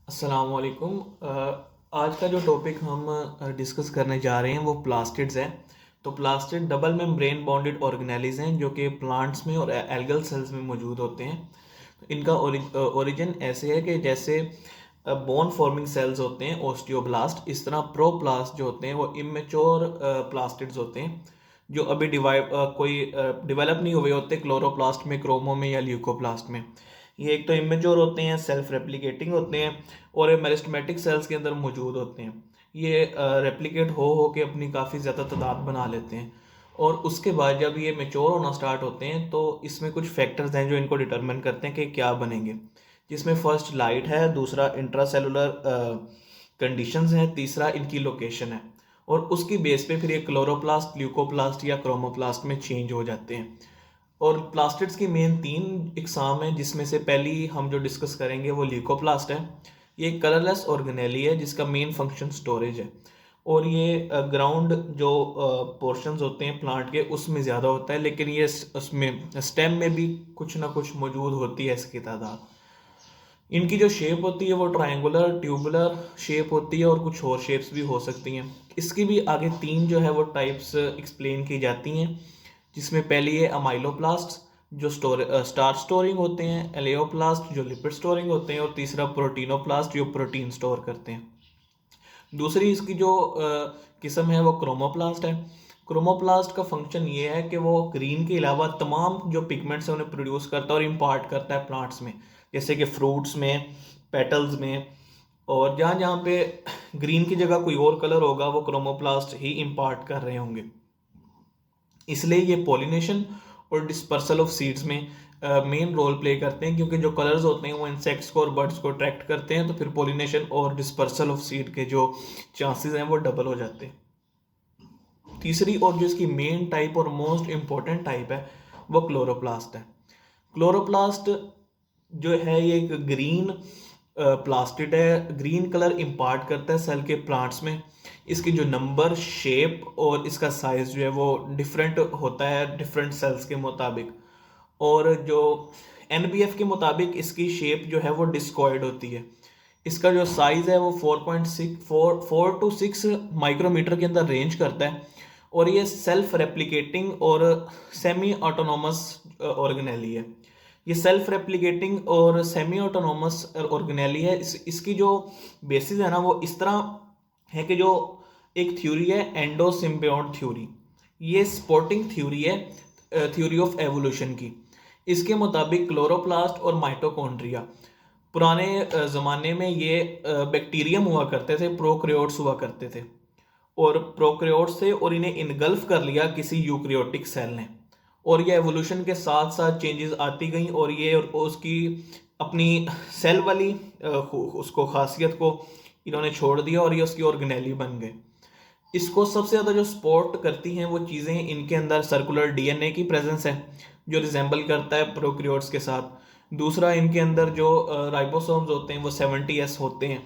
अस्सलाम वालेकुम। आज का जो टॉपिक हम डिस्कस करने जा रहे हैं वो प्लास्टिड्स है। तो plastid double membrane bonded organelles हैं जो कि प्लांट्स में और एल्गल सेल्स में मौजूद होते हैं। तो इनका ओरिजिन ऐसे है कि जैसे बोन फॉर्मिंग सेल्स होते हैं ओस्टियोब्लास्ट, इस तरह प्रोप्लास्ट जो होते हैं वो इमेच्योर प्लास्टिड्स होते हैं जो अभी कोई डिवेलप नहीं हुए होते क्लोरोप्लास्ट में, क्रोमो में या ल्यूकोप्लास्ट में। ये एक तो इमेच्योर होते हैं, सेल्फ रेप्लिकेटिंग होते हैं और ये मेरिस्टेमेटिक सेल्स के अंदर मौजूद होते हैं। ये रेप्लिकेट हो के अपनी काफ़ी ज़्यादा तादाद बना लेते हैं और उसके बाद जब ये मेच्योर होना स्टार्ट होते हैं तो इसमें कुछ फैक्टर्स हैं जो इनको डिटरमिन करते हैं कि क्या बनेंगे, जिसमें फर्स्ट लाइट है, दूसरा इंट्रासेलुलर कंडीशंस हैं, तीसरा इनकी लोकेशन है और उसकी बेस पे फिर ये क्लोरोप्लास्ट, ल्यूकोप्लास्ट या क्रोमोप्लास्ट में चेंज हो जाते हैं। और प्लास्टिड्स की मेन तीन इकसाम हैं जिसमें से पहली हम जो डिस्कस करेंगे वो ल्यूकोप्लास्ट है। ये कलरलेस ऑर्गेनेली है जिसका मेन फंक्शन स्टोरेज है और ये ग्राउंड जो पोर्शंस होते हैं प्लांट के उसमें ज़्यादा होता है, लेकिन ये उसमें स्टेम में भी कुछ ना कुछ मौजूद होती है इसकी तादाद। इनकी जो शेप होती है वो ट्रायंगुलर ट्यूबुलर शेप होती है और कुछ और शेप्स भी हो सकती हैं। इसकी भी आगे तीन जो है वो टाइप्स एक्सप्लेन की जाती हैं, जिसमें पहली है अमाइलोप्लास्ट जो स्टार स्टोरिंग होते हैं, एलेओप्लास्ट जो लिपिड स्टोरिंग होते हैं और तीसरा प्रोटीनोप्लास्ट जो प्रोटीन स्टोर करते हैं। दूसरी इसकी जो किस्म है वो क्रोमोप्लास्ट है। क्रोमोप्लास्ट का फंक्शन ये है कि वो ग्रीन के अलावा तमाम जो पिगमेंट्स हैं उन्हें प्रोड्यूस करता है और इम्पार्ट करता है प्लांट्स में, जैसे कि फ्रूट्स में, पेटल्स में, और जहाँ जहाँ पे ग्रीन की जगह कोई और कलर होगा वो क्रोमोप्लास्ट ही इम्पार्ट कर रहे होंगे। इसलिए ये पॉलिनेशन और डिस्पर्सल ऑफ सीड्स में मेन रोल प्ले करते हैं, क्योंकि जो कलर्स होते हैं वो इंसेक्ट्स को और बर्ड्स को अट्रैक्ट करते हैं, तो फिर पॉलिनेशन और डिस्पर्सल ऑफ सीड के जो चांसेस हैं वो डबल हो जाते हैं। तीसरी और जो इसकी मेन टाइप और मोस्ट इम्पॉर्टेंट टाइप है वो क्लोरोप्लास्ट है। क्लोरोप्लास्ट जो है ये एक ग्रीन प्लास्टिड है, ग्रीन कलर इम्पार्ट करता है सेल के प्लांट्स में। इसकी जो नंबर, शेप और इसका साइज जो है वो डिफरेंट होता है डिफरेंट सेल्स के मुताबिक, और जो एनबीएफ के मुताबिक इसकी शेप जो है वो डिस्कॉइड होती है। इसका जो साइज है वो 4.6 माइक्रोमीटर के अंदर रेंज करता है और ये सेल्फ रेप्लिकेटिंग और सेमी ऑटोनोमस ऑर्गेनेली है। ये सेल्फ रेप्लिकेटिंग और सेमी ऑटोनोमस ऑर्गेनेली है। इसकी जो बेसिस है ना वो इस तरह है कि जो एक थ्योरी है एंडो सिम्बियोट थ्योरी, ये स्पोर्टिंग थ्योरी है थ्योरी ऑफ एवोल्यूशन की। इसके मुताबिक क्लोरोप्लास्ट और माइटोकॉन्ड्रिया पुराने ज़माने में ये बैक्टीरियम हुआ करते थे, प्रोकैरियोट्स हुआ करते थे और प्रोकैरियोट्स थे और इन्हें इनगल्फ कर लिया किसी यूकैरियोटिक सेल ने, और ये एवोल्यूशन के साथ साथ चेंजेस आती गई और ये और उसकी अपनी सेल वाली उसको खासियत को इन्होंने छोड़ दिया और ये उसकी ऑर्गेनेली बन गए। इसको सबसे ज़्यादा जो सपोर्ट करती हैं वो चीज़ें, इनके अंदर सर्कुलर डीएनए की प्रेजेंस है जो रिजेंबल करता है प्रोकैरियोट्स के साथ। दूसरा, इनके अंदर जो राइबोसोम्स होते हैं वो 70S होते हैं,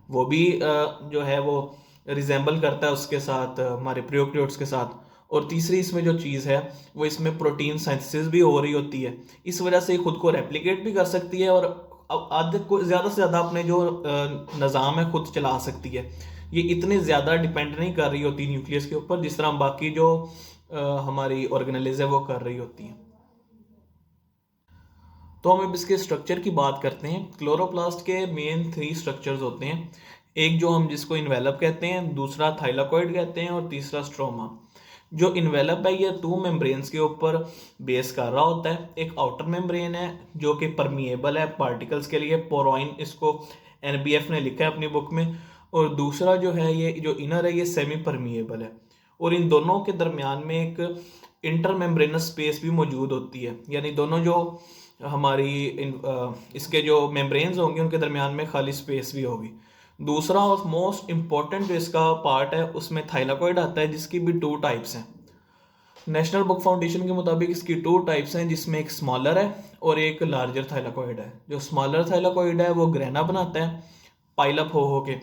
वो भी जो है वो रिजेंबल करता है उसके साथ हमारे प्रोकैरियोट्स के साथ। और तीसरी इसमें जो चीज़ है वो इसमें प्रोटीन सिंथेसिस भी हो रही होती है, इस वजह से खुद को रेप्लिकेट भी कर सकती है और आधे को ज़्यादा से ज़्यादा अपने जो निज़ाम है खुद चला सकती है। ये इतने ज़्यादा डिपेंड नहीं कर रही होती न्यूक्लियस के ऊपर जिस तरह बाकी जो हमारी ऑर्गेनेलिज है वो कर रही होती हैं। तो हम अब इसके स्ट्रक्चर की बात करते हैं। क्लोरोप्लास्ट के मेन 3 स्ट्रक्चर्स होते हैं, एक जो हम जिसको इन्वेलप कहते हैं, दूसरा थाइलाकॉइड कहते हैं और तीसरा स्ट्रोमा। जो इन्वेलप है ये 2 मेम्ब्रेन्स के ऊपर बेस कर रहा होता है। एक आउटर मेम्ब्रेन है जो कि परमिएबल है पार्टिकल्स के लिए, पोरोइन इसको एनबीएफ ने लिखा है अपनी बुक में, और दूसरा जो है ये जो इनर है ये सेमी परमिएबल है। और इन दोनों के दरमियान में एक इंटरमेम्ब्रेनस स्पेस भी मौजूद होती है, यानी दोनों जो हमारी इसके जो मेम्ब्रेन्स होंगे उनके दरमियान में खाली स्पेस भी होगी। दूसरा और मोस्ट इम्पॉर्टेंट जो इसका पार्ट है उसमें थाइलाकॉइड आता है, जिसकी भी 2 टाइप्स हैं। नेशनल बुक फाउंडेशन के मुताबिक इसकी 2 टाइप्स हैं, जिसमें एक स्मॉलर है और एक लार्जर थाइलाकॉइड है। जो स्मॉलर थाइलाकॉइड है वो ग्रेना बनाता है पाइलअप हो के,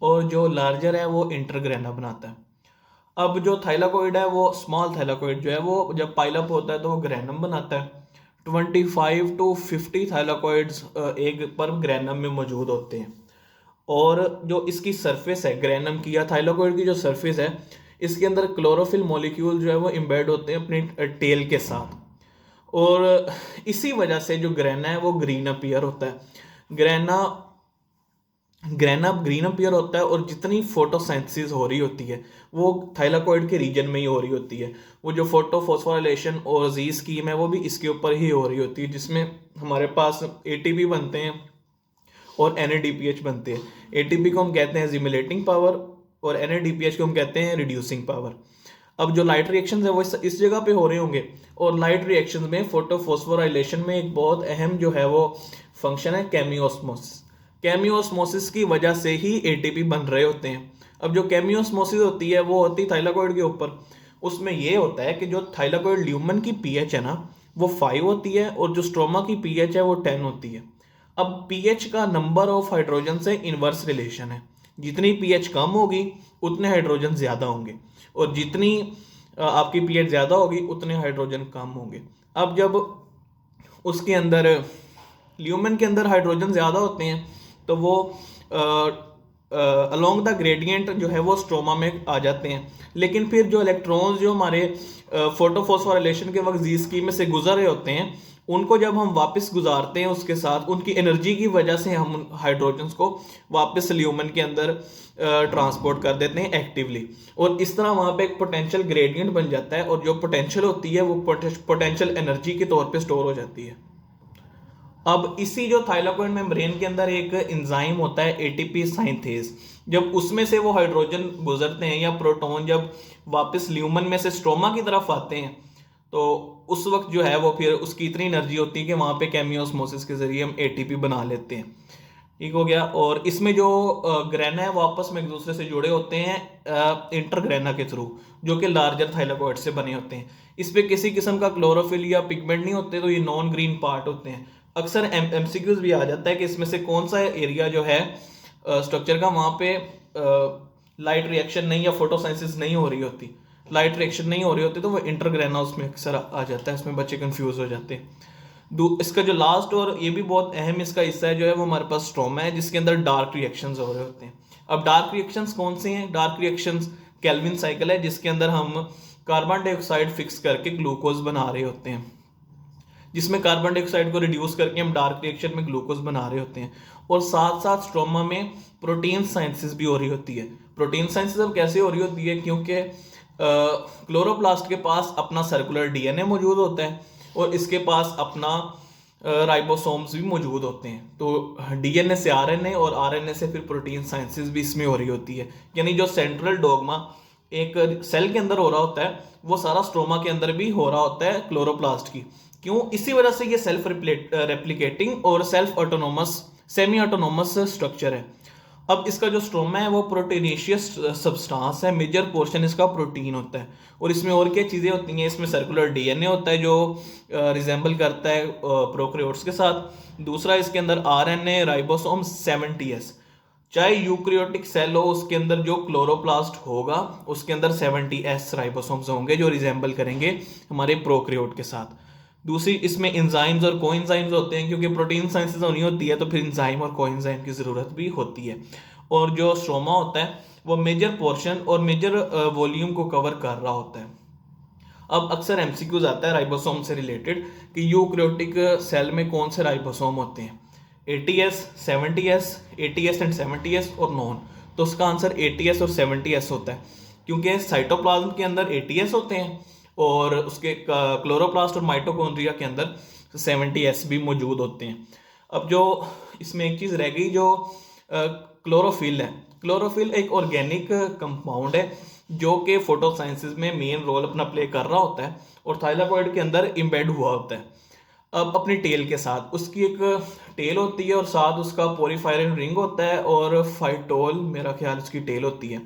और जो लार्जर है वो इंटरग्रेना बनाता है। अब जो थाइलाकॉइड है वो स्मॉल थाइलाकॉइड जो है वो जब पाइलअप होता है तो वो ग्रेनम बनाता है। 25 to 50 थाइलाकॉइड्स एक पर ग्रेनम में मौजूद होते हैं। और जो इसकी सरफेस है ग्रेनम की या थाइलाकोइड की जो सरफेस है, इसके अंदर क्लोरोफिल मॉलिक्यूल जो है वो इम्बेड होते हैं अपनी टेल के साथ। और इसी वजह से जो ग्रेना है वो ग्रीन अपीयर होता है। ग्रेना ग्रीन अपीयर होता है, और जितनी फोटोसिंथेसिस हो रही होती है वो थाइलाकोइड के रीजन में ही हो रही होती है। वो जो फोटोफॉस्फोराइलेशन और जी स्कीम है वो भी इसके ऊपर ही हो रही होती है, जिसमें हमारे पास एटीपी बनते हैं और NADPH बनते हैं। एटीपी को हम कहते हैं एजिमुलेटिंग पावर, और NADPH को हम कहते हैं रिड्यूसिंग पावर। अब जो लाइट रिएक्शंस है वो इस जगह पे हो रहे होंगे, और लाइट रिएक्शंस में फोटोफॉस्फोराइलेशन में एक बहुत अहम जो है वो फंक्शन है केमियोस्मोसिस। केमियोस्मोसिस की वजह से ही एटीपी बन रहे होते हैं। अब जो केमियोस्मोसिस होती है वो होती है थाइलाकोइड के ऊपर। उसमें ये होता है कि जो थाइलाकोइड ल्यूमन की पीएच है ना वो 5 होती है, और जो स्ट्रोमा की पीएच है वो 10 होती है। अब पीएच का नंबर ऑफ हाइड्रोजन से इनवर्स रिलेशन है। जितनी पीएच कम होगी उतने हाइड्रोजन ज़्यादा होंगे, और जितनी आपकी पीएच ज़्यादा होगी उतने हाइड्रोजन कम होंगे। अब जब उसके अंदर ल्यूमेन के अंदर हाइड्रोजन ज़्यादा होते हैं तो वो अलोंग द ग्रेडियंट जो है वो स्ट्रोमा में आ जाते हैं। लेकिन फिर जो इलेक्ट्रॉन्स जो हमारे फोटोफॉस्फोराइलेशन के वक्त जी स्कीम में से गुजर रहे होते हैं, उनको जब हम वापस गुजारते हैं उसके साथ, उनकी एनर्जी की वजह से हम हाइड्रोजन्स को वापस ल्यूमेन के अंदर ट्रांसपोर्ट कर देते हैं एक्टिवली, और इस तरह वहाँ पे एक पोटेंशियल ग्रेडियंट बन जाता है, और जो पोटेंशियल होती है वो पोटेंशियल एनर्जी के तौर पे स्टोर हो जाती है। अब इसी जो थाइलाकोइड मेम्ब्रेन के अंदर एक एंजाइम होता है एटीपी साइंथेज, जब उसमें से वो हाइड्रोजन गुजरते हैं या प्रोटॉन जब वापस ल्यूमन में से स्ट्रोमा की तरफ आते हैं, तो उस वक्त जो है वो फिर उसकी इतनी एनर्जी होती है कि वहाँ पे केमियोस्मोसिस के जरिए हम एटीपी बना लेते हैं। ठीक हो गया। और इसमें जो ग्रेना है वो आपस में एक दूसरे से जुड़े होते हैं इंटरग्रेना के थ्रू, जो कि लार्जर थाइलाकोइड से बने होते हैं। इस पे किसी किस्म का क्लोरोफिल या पिगमेंट नहीं होते, तो ये नॉन ग्रीन पार्ट होते हैं। अक्सर MCQs भी आ जाता है कि इसमें से कौन सा एरिया जो है स्ट्रक्चर का वहाँ पे लाइट रिएक्शन नहीं या फोटोसिंथेसिस नहीं हो रही होती, लाइट रिएक्शन नहीं हो रही होती, तो वो इंटरग्रेना उसमें अक्सर आ जाता है। इसमें बच्चे कंफ्यूज हो जाते हैं। इसका जो लास्ट और ये भी बहुत अहम इसका हिस्सा है जो है वो हमारे पास स्ट्रोमा है, जिसके अंदर डार्क रिएक्शंस हो रहे होते हैं। अब डार्क रिएक्शंस कौन से हैं? डार्क रिएक्शंस केल्विन साइकिल है, जिसके अंदर हम कार्बन डाइऑक्साइड फिक्स करके ग्लूकोज बना रहे होते हैं, जिसमें कार्बन डाइऑक्साइड को रिड्यूस करके हम डार्क रिएक्शन में ग्लूकोज बना रहे होते हैं। और साथ साथ स्ट्रोमा में प्रोटीन साइंसिस भी हो रही होती है। प्रोटीन साइंसिस अब कैसे हो रही होती है? क्योंकि क्लोरोप्लास्ट के पास अपना सर्कुलर डीएनए मौजूद होता है, और इसके पास अपना राइबोसोम्स भी मौजूद होते हैं। तो डीएनए से आरएनए, और आरएनए से फिर प्रोटीन साइंसिस भी इसमें हो रही होती है। यानी जो सेंट्रल डोगमा एक सेल के अंदर हो रहा होता है वो सारा स्ट्रोमा के अंदर भी हो रहा होता है क्लोरोप्लास्ट की। क्यों? इसी वजह से ये सेल्फ रेप्लिकेटिंग और self autonomous semi autonomous structure है। अब इसका जो स्ट्रोमा है वो प्रोटीनेशियस सब्सटेंस है, मेजर पोर्शन इसका प्रोटीन होता है। और इसमें और क्या चीज़ें होती हैं? इसमें सर्कुलर डीएनए होता है जो रिजेंबल करता है प्रोकैरियोट्स के साथ। दूसरा इसके अंदर आरएनए, राइबोसोम 70S। चाहे यूक्रियोटिक सेल हो उसके अंदर जो क्लोरोप्लास्ट होगा उसके अंदर 70S राइबोसोम्स होंगे जो रिजेंबल करेंगे हमारे प्रोकैरियोट के साथ। दूसरी इसमें इंजाइम्स और कोएंजाइम्स होते हैं, क्योंकि प्रोटीन साइंसिस होनी होती है तो फिर इंजाइम और कोएंजाइम की ज़रूरत भी होती है। और जो स्ट्रोमा होता है वो मेजर पोर्शन और मेजर वॉल्यूम को कवर कर रहा होता है। अब अक्सर एमसीक्यूज आता है राइबोसोम से रिलेटेड कि यूक्रियोटिक सेल में कौन से राइबोसोम होते हैं, ATS, 70S, ATS and 70S और नॉन। तो उसका आंसर ATS और 70S होता है, क्योंकि साइटोप्लाज्म के अंदर ATS होते हैं और उसके क्लोरोप्लास्ट और माइटोकॉन्ड्रिया के अंदर 70S भी मौजूद होते हैं। अब जो इसमें एक चीज़ रह गई जो क्लोरोफिल है। क्लोरोफिल एक ऑर्गेनिक कंपाउंड है जो कि फोटोसाइंसिस में मेन रोल अपना प्ले कर रहा होता है और थाइलाकोइड के अंदर इम्बेड हुआ होता है। अब अपनी टेल के साथ उसकी एक टेल होती है और साथ उसका पोरीफायरिन रिंग होता है और फाइटोल मेरा ख्याल इसकी टेल होती है।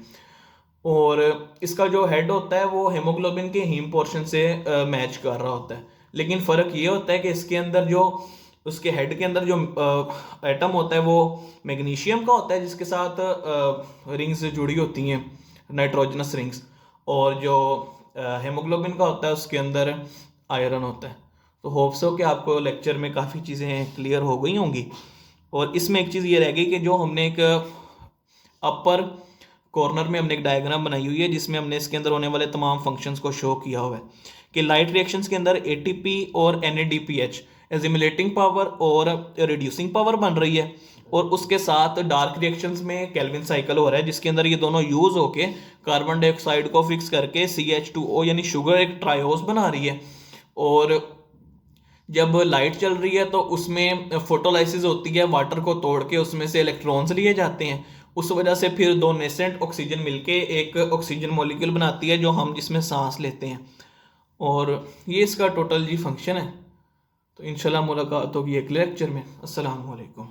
और इसका जो हेड होता है वो हेमोग्लोबिन के हीम पोर्शन से मैच कर रहा होता है। लेकिन फ़र्क ये होता है कि इसके अंदर जो उसके हेड के अंदर जो एटम होता है वो मैग्नीशियम का होता है, जिसके साथ रिंग्स जुड़ी होती हैं, नाइट्रोजनस रिंग्स। और जो हेमोग्लोबिन का होता है उसके अंदर आयरन होता है। तो होप्स हो कि आपको लेक्चर में काफ़ी चीज़ें क्लियर हो गई होंगी। और इसमें एक चीज़ ये रह गई कि जो हमने एक अपर कॉर्नर में हमने एक डायग्राम बनाई हुई है जिसमें हमने इसके अंदर होने वाले तमाम फंक्शंस को शो किया हुआ है कि लाइट रिएक्शंस के अंदर एटीपी और NADPH एजिमुलेटिंग पावर और रिड्यूसिंग पावर बन रही है, और उसके साथ डार्क रिएक्शंस में केल्विन साइकिल हो रहा है जिसके अंदर ये दोनों यूज होके कार्बन डाइऑक्साइड को फिक्स करके CH2O यानी शुगर एक ट्रायोस बना रही है। और जब लाइट चल रही है तो उसमें फोटोलाइसिस होती है, वाटर को तोड़ के उसमें से इलेक्ट्रॉन्स लिए जाते हैं, उस वजह से फिर दो नेसेंट ऑक्सीजन मिलके एक ऑक्सीजन मॉलिक्यूल बनाती है जो हम जिसमें सांस लेते हैं। और ये इसका टोटल जी फंक्शन है। तो इंशाल्लाह मुलाकात होगी एक लेक्चर में। अस्सलाम वालेकुम।